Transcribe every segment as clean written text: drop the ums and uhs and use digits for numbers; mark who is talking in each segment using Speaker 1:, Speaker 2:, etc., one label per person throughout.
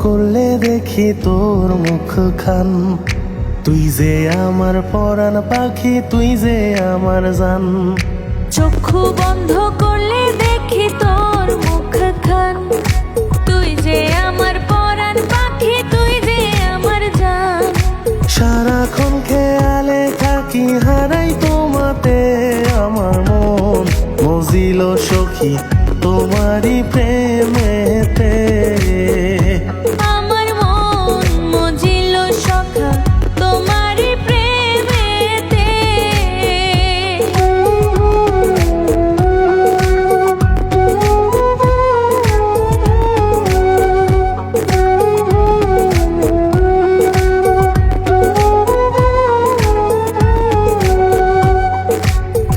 Speaker 1: করলে দেখি তোর মুখখান। তুই যে আমার পরাণ পাখি, তুই যে আমার জান।
Speaker 2: চক্ষু বন্ধ করলে দেখি তোর মুখখান। তুই যে আমার পরাণ পাখি, তুই যে আমার জান।
Speaker 1: সারাক্ষণ খেয়ালে থাকি, হারাই তোমাতে আমার মন। মজিল সখী তোমারই প্রেমেতে।
Speaker 2: আমার মন মজিল সখা তোমারই প্রেমেতে।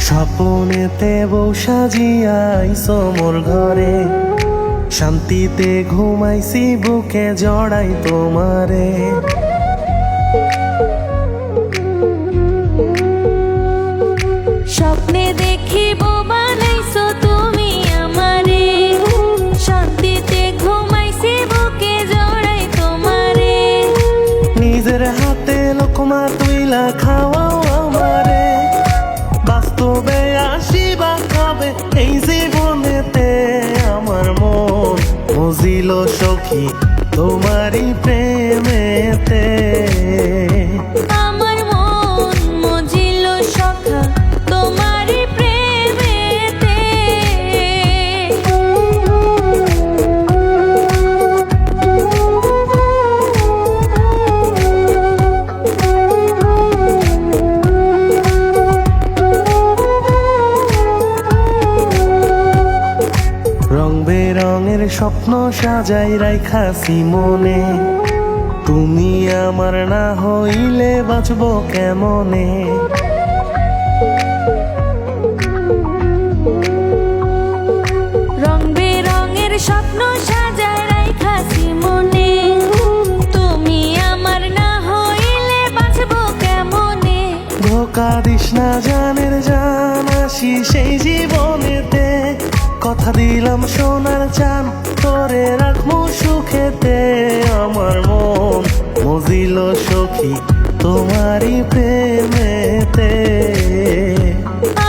Speaker 1: স্বপ্নেতে বউ সাজিয়াইছো মোর ঘরে, শান্তিতে ঘুমাইছি বুকে জড়াই তোমারে।
Speaker 2: স্বপ্নে দেখিব বানাইছো তুমি আমারে, শান্তিতে ঘুমাইছি বুকে জড়াই তোমারে।
Speaker 1: নিজের হাতে লোকমা তুইলা খাওয়াও আমারে, বাস্তবে আসিবা খাবে এই জীবনেতে। আমার মন মজিল সখী তোমারই প্রেমেতে।
Speaker 2: আমার মন মজিল সখা তোমারই প্রেমেতে।
Speaker 1: রং বেরঙের স্বপ্ন সাজাই রাইখাছি মনে, তুমি আমার না হইলে বাঁচব কেমনে।
Speaker 2: রং বেরঙের স্বপ্ন সাজায় রাইখাছি মনে, তুমি আমার না হইলে বাঁচব কেমনে।
Speaker 1: ধোকা দিস না জানের জান, আসি সেই জীবনেতে। কথা দিলাম সোনার চান, তোরে রাখবো সুখেতে। আমার মন মজিল সখী তোমারই প্রেমেতে।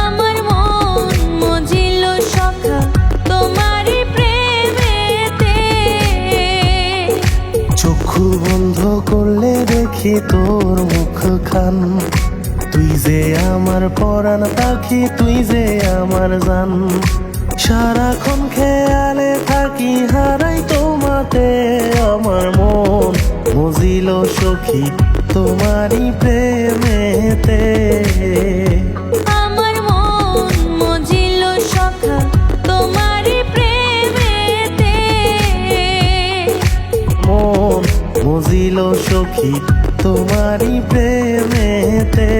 Speaker 2: আমার মন মজিল সখা তোমারই প্রেমেতে।
Speaker 1: চক্ষু বন্ধ করলে দেখি তোর মুখখান। তুই যে আমার পরাণ পাখি, তুই যে আমার জান। সারাক্ষণ খেয়ালে থাকি, হারাই তোমাতে আমার মন মজিল সখী তোমারই প্রেমেতে।
Speaker 2: আমার মন মজিল সখা তোমারই প্রেমেতে।
Speaker 1: মন মজিল সখী তোমারই প্রেমেতে।